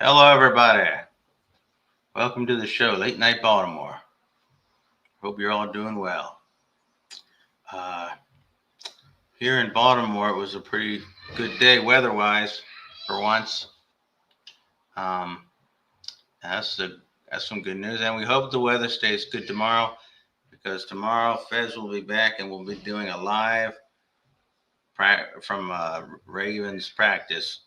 Hello, everybody. Welcome to the show, Late Night Baltimore. Hope you're all doing well. Here in Baltimore, it was a pretty good day weather-wise for once. That's some good news, and we hope the weather stays good tomorrow because tomorrow Fez will be back and we'll be doing a live from Ravens practice.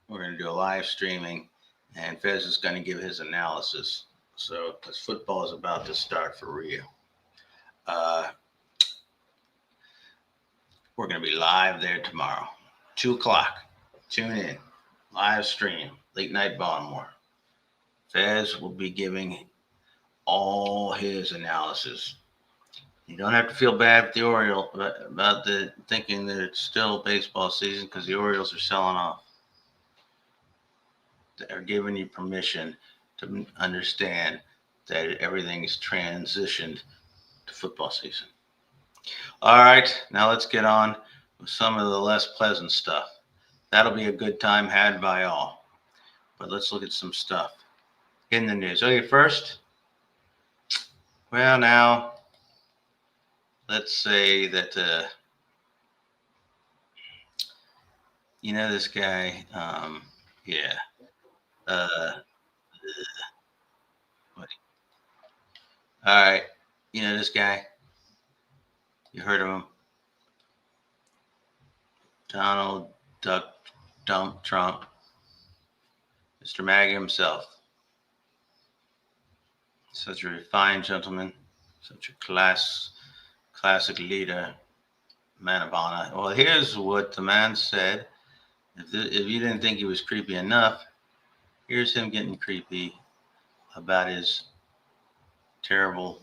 We're going to do a live streaming, and Fez is going to give his analysis. So, because football is about to start for real. We're going to be live there tomorrow, 2 o'clock. Tune in, live stream, Late Night Baltimore. Fez will be giving all his analysis. You don't have to feel bad with the Orioles about thinking that it's still baseball season because the Orioles are selling off. They're giving you permission to understand that everything's transitioned to football season. All right, now let's get on with some of the less pleasant stuff. That'll be a good time had by all. But let's look at some stuff in the news. Okay, first, well, now, let's say that, this guy, yeah. What? All right, this guy, you heard of him? Donald Duck Dump Trump, Mr. Maga himself. Such a refined gentleman, such a classic leader, man of honor. Well, here's what the man said. If you didn't think he was creepy enough, here's him getting creepy about his terrible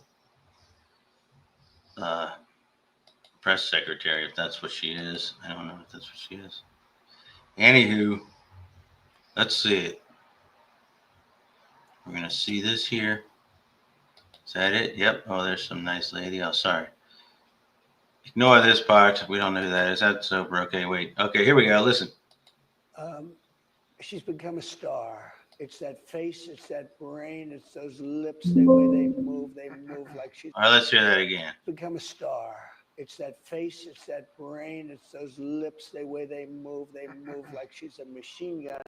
press secretary, if that's what she is. I don't know if that's what she is. Anywho, let's see it. We're going to see this here. Is that it? Yep. Oh, there's some nice lady. Oh, sorry. Ignore this part. We don't know who that is. That's over. Okay, wait. Okay, here we go. Listen. She's become a star. It's that face, it's that brain, it's those lips, the way they move like she's. All right, let's hear that again. Become a star. It's that face, it's that brain, it's those lips, the way they move like she's a machine gun.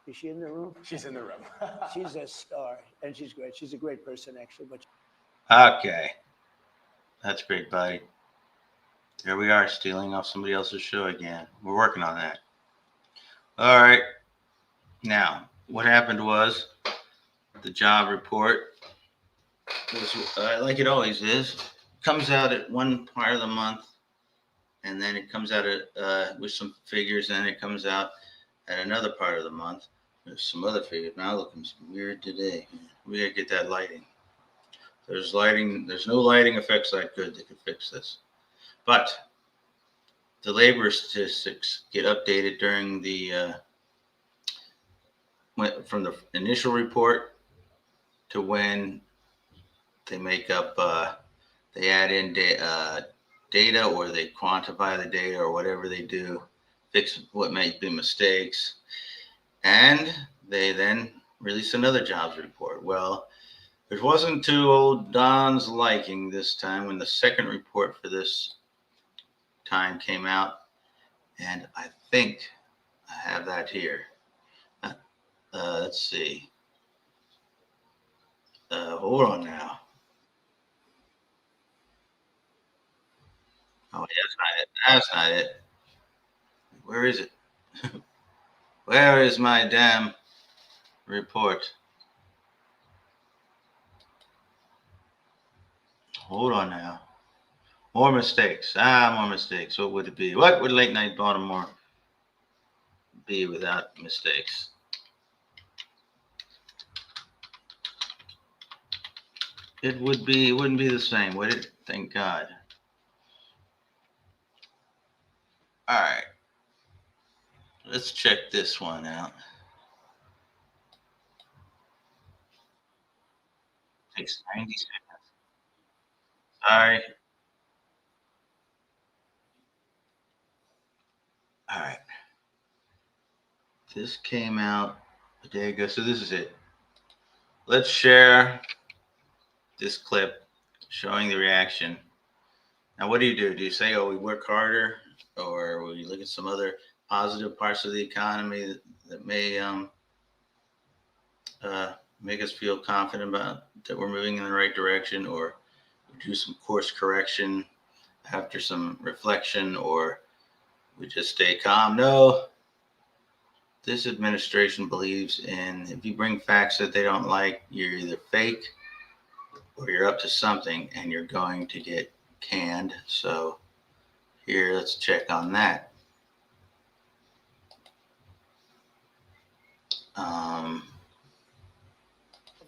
Is she in the room? She's in the room. She's a star, and she's great. She's a great person, actually. But okay, that's great, buddy. There we are, stealing off somebody else's show again. We're working on that. All right. Now, what happened was the job report was like it always is. Comes out at one part of the month, and then it comes out with some figures, and then it comes out at another part of the month with some other figures. Now looking weird today. We gotta get that lighting. There's no lighting effects that good that could fix this. But the labor statistics get updated during the from the initial report to when they make up, they add in data, or they quantify the data, or whatever they do, fix what might be mistakes, and they then release another jobs report. Well, it wasn't to old Don's liking this time when the second report for this time came out, and I think I have that here. Let's see. Hold on now. Oh, that's not it. That's not it. Where is it? Where is my damn report? Hold on now. More mistakes. More mistakes. What would it be? What would Late Night Baltimore be without mistakes? It wouldn't be the same, would it? Thank God. All right. Let's check this one out. Takes 90 seconds. Sorry. All right. This came out There you go. So this is it. Let's share this clip showing the reaction. Now, what do? Do you say, oh, we work harder, or will you look at some other positive parts of the economy that may make us feel confident about that we're moving in the right direction, or do some course correction after some reflection, or we just stay calm? No, this administration believes in if you bring facts that they don't like, you're either fake or you're up to something and you're going to get canned. So here, let's check on that.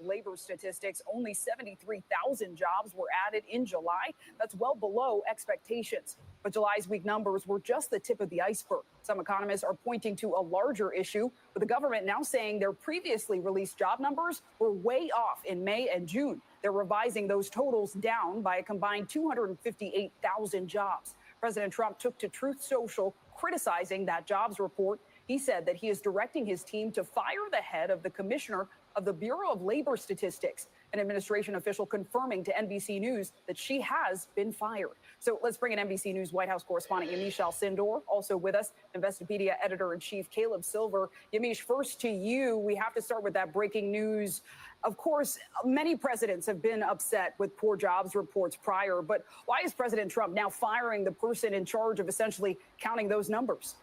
Labor statistics, only 73,000 jobs were added in July. That's well below expectations. But July's weak numbers were just the tip of the iceberg. Some economists are pointing to a larger issue, with the government now saying their previously released job numbers were way off in May and June. They're revising those totals down by a combined 258,000 jobs. President Trump took to Truth Social criticizing that jobs report. He said that he is directing his team to fire the head of the commissioner of the Bureau of Labor Statistics, an administration official confirming to NBC News that she has been fired. So let's bring in NBC News White House correspondent Yamiche Alcindor, also with us, Investopedia editor-in-chief Caleb Silver. Yamiche, first to you. We have to start with that breaking news. Of course, many presidents have been upset with poor jobs reports prior, but why is President Trump now firing the person in charge of essentially counting those numbers?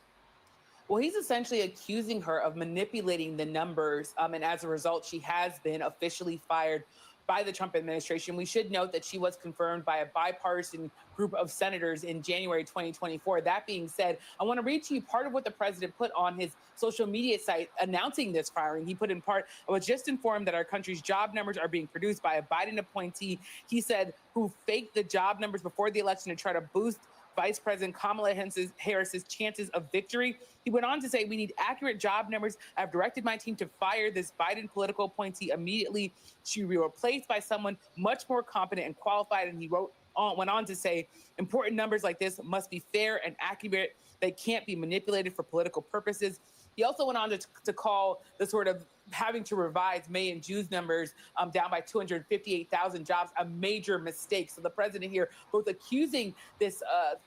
Well, he's essentially accusing her of manipulating the numbers, and as a result, she has been officially fired by the Trump administration. We should note that she was confirmed by a bipartisan group of senators in January 2024. That being said, I want to read to you part of what the president put on his social media site announcing this firing. He put in part, I was just informed that our country's job numbers are being produced by a Biden appointee, he said, who faked the job numbers before the election to try to boost Vice President Kamala Harris's chances of victory. He went on to say, we need accurate job numbers. I've directed my team to fire this Biden political appointee immediately. She will be replaced by someone much more competent and qualified. And he went on to say, important numbers like this must be fair and accurate. They can't be manipulated for political purposes. He also went on to call the sort of having to revise May and June's numbers down by 258,000 jobs a major mistake. So the president here both accusing this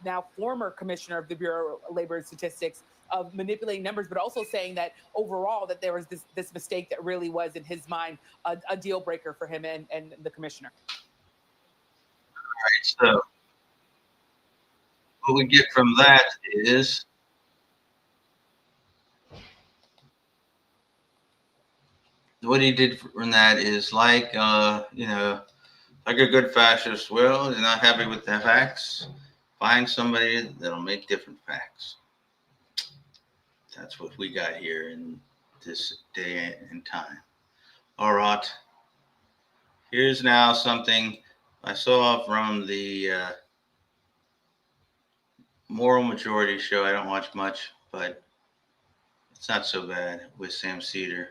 now former commissioner of the Bureau of Labor Statistics of manipulating numbers, but also saying that overall that there was this mistake that really was, in his mind, a deal breaker for him and the commissioner. All right, so what we get from that is what he did from that is like, like a good fascist. Well, you're not happy with the facts, find somebody that'll make different facts. That's what we got here in this day and time. All right. Here's now something I saw from the Moral Majority show. I don't watch much, but it's not so bad with Sam Cedar.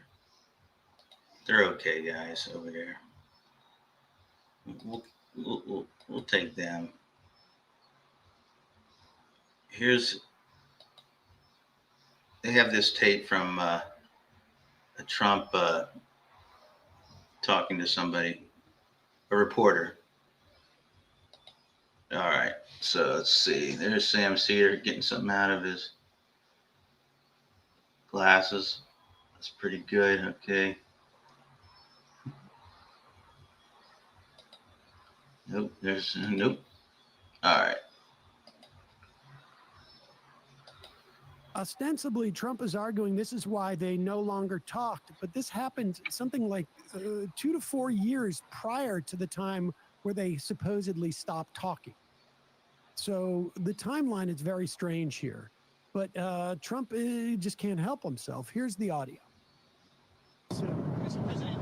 They're okay, guys, over there. We'll take them. They have this tape from a Trump talking to somebody, a reporter. All right, so let's see. There's Sam Cedar getting something out of his glasses. That's pretty good. Okay. Nope. All right. Ostensibly, Trump is arguing this is why they no longer talked, but this happened something like 2 to 4 years prior to the time where they supposedly stopped talking. So the timeline is very strange here, but Trump just can't help himself. Here's the audio. So, Mr. President,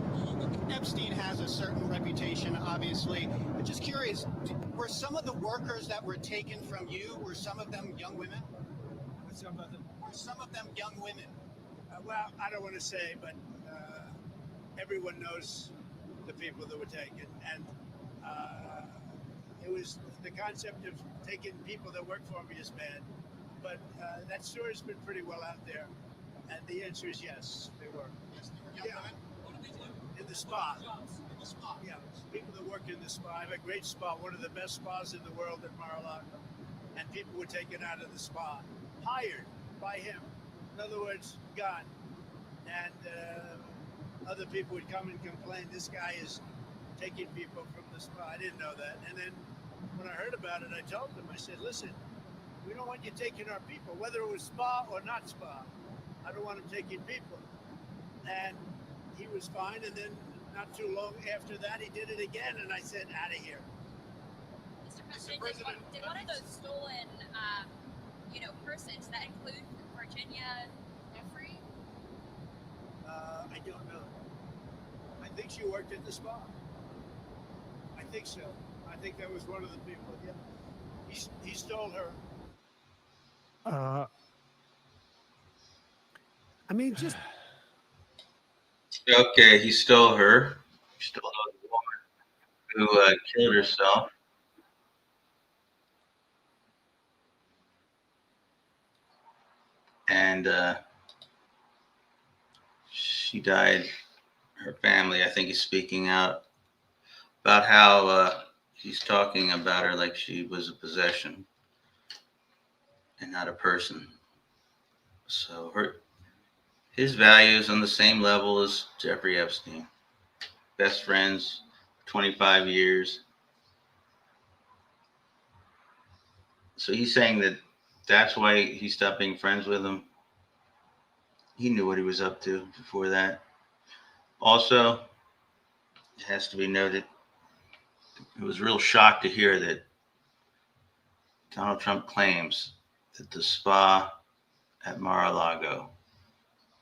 Epstein has a certain reputation, obviously. I'm just curious, were some of the workers that were taken from you, were some of them young women? Were some of them young women? Well, I don't want to say, but everyone knows the people that were taken. And it was the concept of taking people that work for me is bad. But that story's been pretty well out there. And the answer is yes, they were. In the spa. Yeah, people that work in the spa. I have a great spa, one of the best spas in the world at Mar-a-Lago. And people were taken out of the spa, hired by him. In other words, gone. And other people would come and complain, this guy is taking people from the spa. I didn't know that. And then when I heard about it, I told them, I said, listen, we don't want you taking our people, whether it was spa or not spa. I don't want him taking people. And he was fine. And then not too long after that, he did it again. And I said, out of here. Mr. President, did one of those stolen, persons, that include Virginia Jeffrey? I don't know. I think she worked at the spa. I think so. I think that was one of the people. Yeah. He stole her. I mean, just Okay, he stole her. He stole the woman who killed herself. And she died. Her family, I think, is speaking out about how he's talking about her like she was a possession and not a person. So his value is on the same level as Jeffrey Epstein. Best friends, 25 years. So he's saying that that's why he stopped being friends with him. He knew what he was up to before that. Also, it has to be noted, it was real shocked to hear that Donald Trump claims that the spa at Mar-a-Lago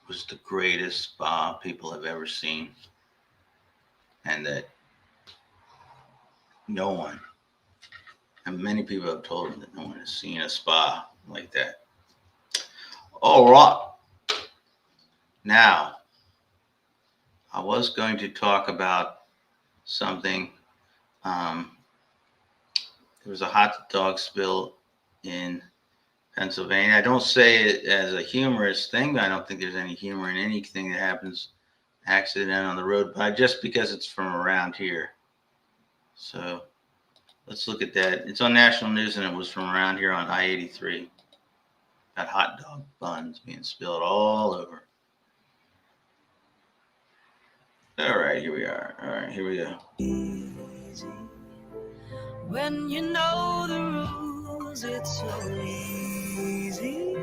was the greatest spa people have ever seen, and that no one, and many people have told him that no one has seen a spa like that. All right. Now, I was going to talk about something. There was a hot dog spill in Pennsylvania. I don't say it as a humorous thing. I don't think there's any humor in anything that happens accident on the road, but just because it's from around here. So let's look at that. It's on national news, and it was from around here on I-83. Got hot dog buns being spilled all over. All right, here we are. All right, here we go. When you know the rules, it's so easy.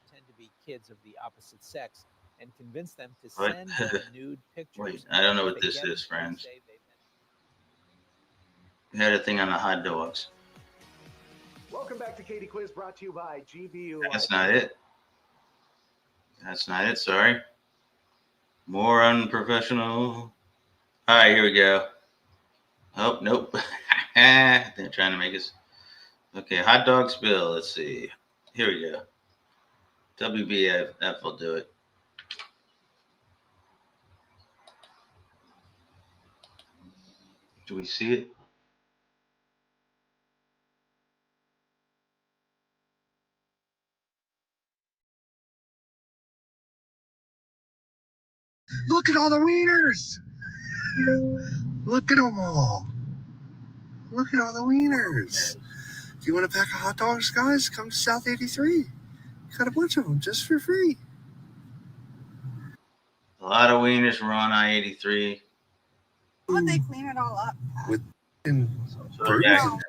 Tend to be kids of the opposite sex and convince them to send them nude pictures. Wait, I don't know what this is, friends. We had a thing on the hot dogs. Welcome back to Katie Quiz, brought to you by GVU. That's not it. That's not it. Sorry. More unprofessional. All right, here we go. Oh, nope. They're trying to make us. Okay, hot dog spill. Let's see. Here we go. WBF will do it. Do we see it? Look at all the wieners. Look at them all. Look at all the wieners. If you want a pack of hot dogs, guys, come to South 83. Got a bunch of them just for free. A lot of wieners were on I-83. Would they clean it all up? With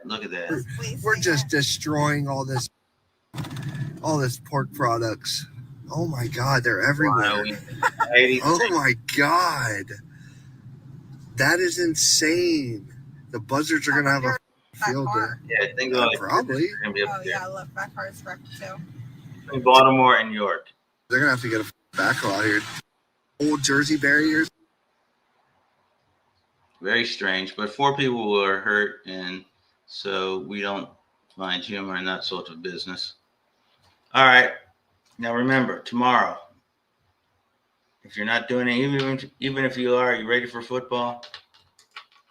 look at that. We're just destroying all this pork products. Oh my God, they're everywhere. Oh my God. That is insane. The buzzards are going to have a field day. Yeah, think about it. Probably. Oh, yeah, look, that car's wrecked too. In Baltimore and York. They're going to have to get a backhoe out here. Old Jersey barriers. Very strange, but 4 people were hurt, and so we don't find humor in that sort of business. All right. Now remember, tomorrow, if you're not doing it, even if you are you ready for football?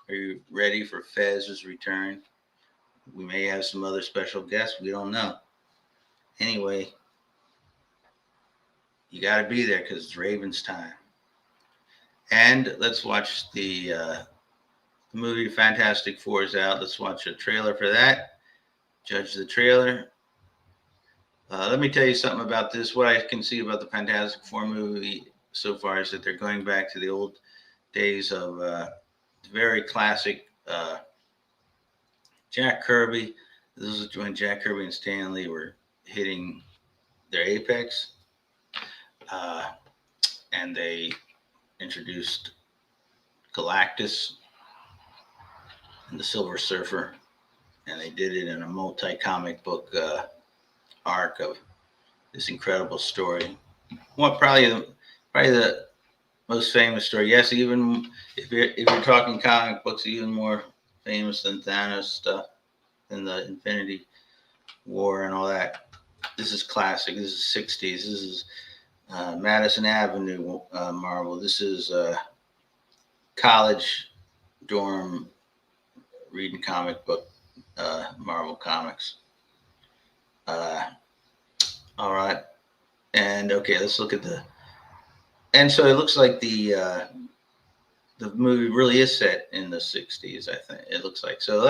Are you ready for Fez's return? We may have some other special guests. We don't know. Anyway, You got to be there because it's Raven's time. And let's watch the movie Fantastic Four is out. Let's watch a trailer for that. Judge the trailer. Let me tell you something about this. What I can see about the Fantastic Four movie so far is that they're going back to the old days of very classic Jack Kirby. This is when Jack Kirby and Stan Lee were hitting their apex. And they introduced Galactus and the Silver Surfer. And they did it in a multi-comic book arc of this incredible story. Well, probably the most famous story. Yes, even if you're talking comic books, even more famous than Thanos stuff, than the Infinity War and all that. This is classic. This is 60s. This is Madison Avenue Marvel. This is college dorm reading comic book Marvel comics. All right. And okay, let's look at and so it looks like the movie really is set in the 60s, I think. It looks like. So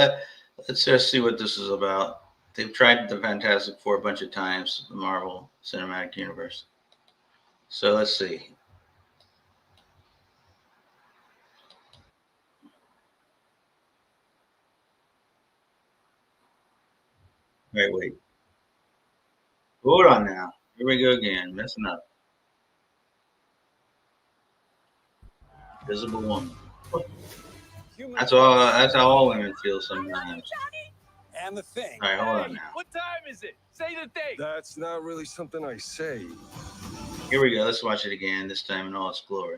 let's just see what this is about. They've tried the Fantastic Four a bunch of times, the Marvel Cinematic Universe. So let's see. Wait. Hold on now. Here we go again, messing up. Invisible Woman. That's how all women feel sometimes. And the thing. All right, hold on now. What time is it? Say the thing. That's not really something I say. Here we go. Let's watch it again, this time in all its glory.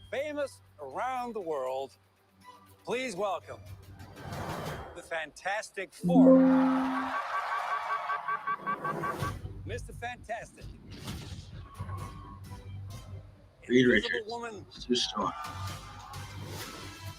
Famous around the world, please welcome the Fantastic Four. Mr. Fantastic. Reed Invisible Richards. Woman. Sue Storm.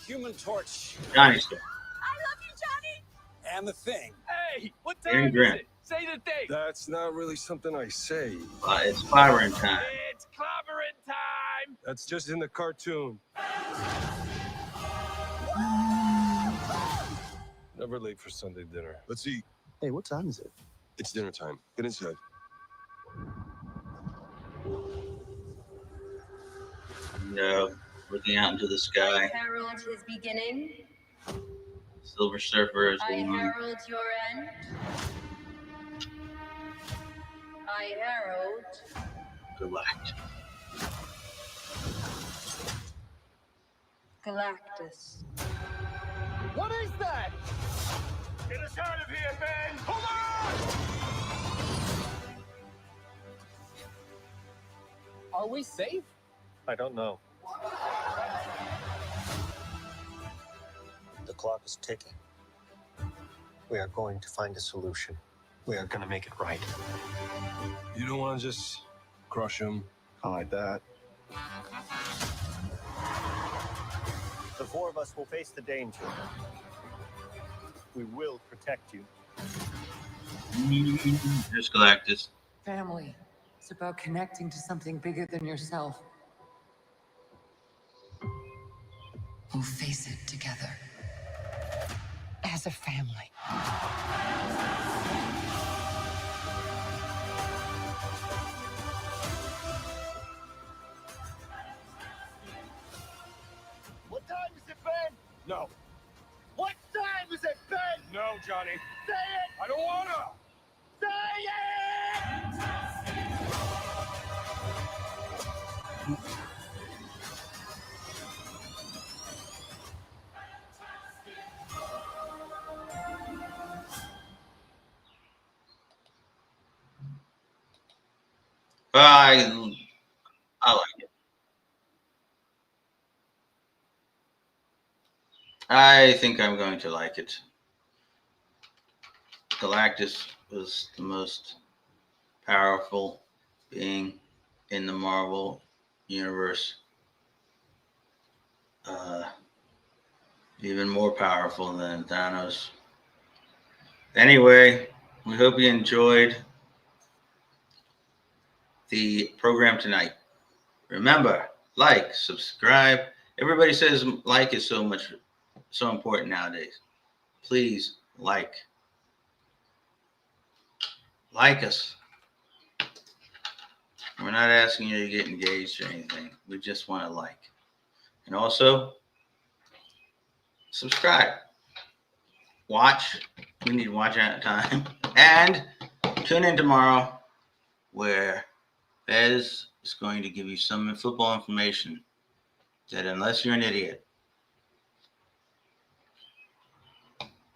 Human Torch. Johnny Storm. I love you, Johnny. And the thing. Hey, what Aaron time Grant. is it? Say the thing. That's not really something I say. It's clobbering time. It's clobbering time. That's just in the cartoon. Never late for Sunday dinner. Let's eat. Hey, what time is it? It's dinner time. Get inside. No, looking out into the sky. Herald his beginning. Silver Surfer is I the one. herald your end. I herald. Galactus. Galactus. What is that? Get us out of here, Ben! Hold on! Are we safe? I don't know. The clock is ticking. We are going to find a solution. We are going to make it right. You don't want to just crush him like that. The four of us will face the danger. We will protect you. There's Galactus. Family. It's about connecting to something bigger than yourself. We'll face it together. As a family. What time is it, Ben? No. What time is it, Ben? No, Johnny. Say it! I don't wanna! Say it! I like it. I think I'm going to like it. Galactus was the most powerful being in the Marvel universe. Even more powerful than Thanos. Anyway, we hope you enjoyed. the program tonight. Remember, like, subscribe. Everybody says like is so important nowadays. Please like us. We're not asking you to get engaged or anything. We just want to like. And also, subscribe. Watch. We need watch at a time. And tune in tomorrow where Fez is going to give you some football information that, unless you're an idiot,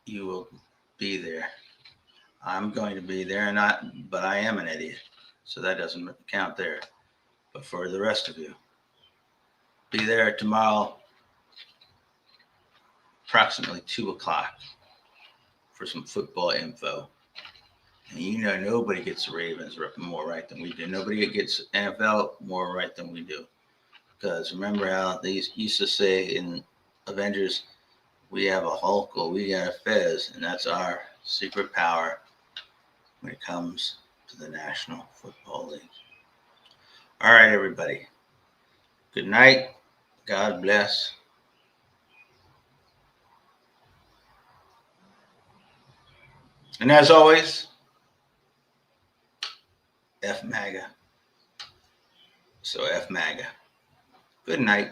you will be there. I'm going to be there, but I am an idiot, so that doesn't count there. But for the rest of you, be there tomorrow, approximately 2 o'clock, for some football info. And you know, nobody gets the Ravens more right than we do. Nobody gets NFL more right than we do. Because remember how they used to say in Avengers, we have a Hulk or we got a Fez, and that's our secret power when it comes to the National Football League. All right, everybody. Good night. God bless. And as always, F Maga. So F Maga. Good night.